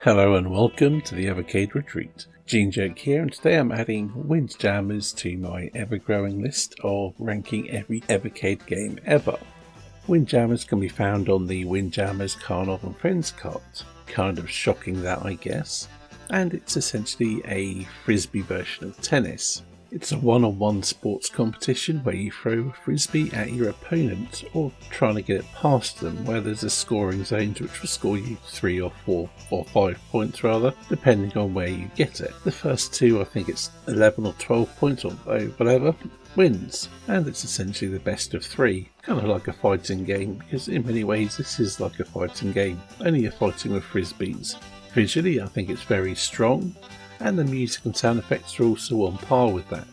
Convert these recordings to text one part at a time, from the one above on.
Hello and welcome to the Evercade Retreat. Gene Joke here, and today I'm adding Windjammers to my ever-growing list of ranking every Evercade game ever. Windjammers can be found on the Windjammers Carnov and Friends cart. Kind of shocking that, I guess. And it's essentially a frisbee version of tennis. It's a one-on-one sports competition where you throw a frisbee at your opponent or trying to get it past them, where there's a scoring zone which will score you 3 or 4 or 5 points rather, depending on where you get it. The first two, I think it's 11 or 12 points or whatever, wins, and it's essentially the best of 3, kind of like a fighting game, because in many ways this is like a fighting game, only you're fighting with frisbees. Visually I think it's very strong, and the music and sound effects are also on par with that.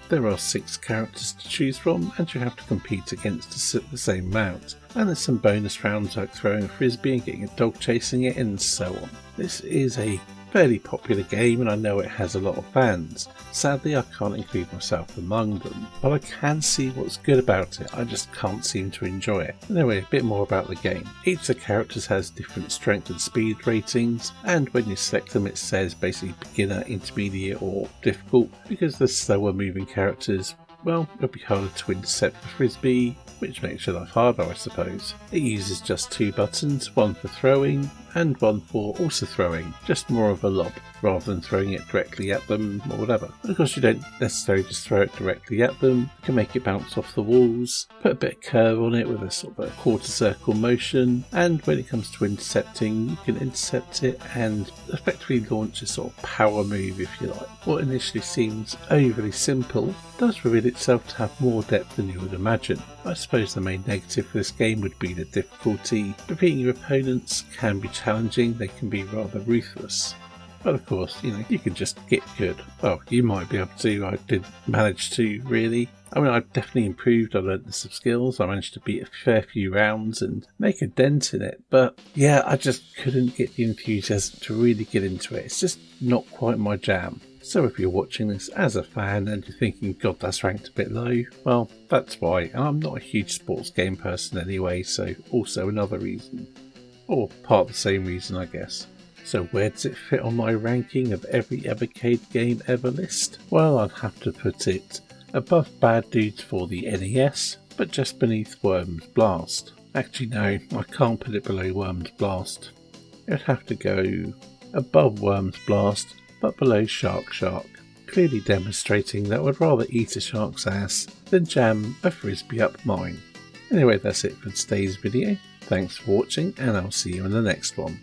There are 6 characters to choose from, and you have to compete against the same amount, and there's some bonus rounds like throwing a frisbee and getting a dog chasing it and so on. This is a fairly popular game and I know it has a lot of fans. Sadly I can't include myself among them, but I can see what's good about it, I just can't seem to enjoy it. Anyway, a bit more about the game. Each of the characters has different strength and speed ratings, and when you select them it says basically beginner, intermediate or difficult, because the slower moving characters, well, it'll be harder to intercept the frisbee, which makes your life harder, I suppose. It uses just 2 buttons, one for throwing and one for also throwing, just more of a lob rather than throwing it directly at them or whatever. And of course you don't necessarily just throw it directly at them, you can make it bounce off the walls, put a bit of curve on it with a sort of a quarter circle motion, and when it comes to intercepting you can intercept it and effectively launch a sort of power move if you like. What initially seems overly simple does reveal itself to have more depth than you would imagine. I suppose the main negative for this game would be the difficulty. Defeating your opponents can be challenging, they can be rather ruthless. But of course, you can just get good. Well, you might be able to, I did manage to really. I mean, I've definitely improved, I learned some skills, I managed to beat a fair few rounds and make a dent in it. But yeah, I just couldn't get the enthusiasm to really get into it. It's just not quite my jam. So if you're watching this as a fan and you're thinking, God, that's ranked a bit low, well, that's why. And I'm not a huge sports game person anyway, so also another reason. Or part of the same reason, I guess. So where does it fit on my ranking of every Evercade game ever list? Well, I'd have to put it above Bad Dudes for the NES, but just beneath Worms Blast. Actually no, I can't put it below Worms Blast. It would have to go above Worms Blast, but below Shark Shark, clearly demonstrating that I would rather eat a shark's ass than jam a frisbee up mine. Anyway, that's it for today's video. Thanks for watching, and I'll see you in the next one.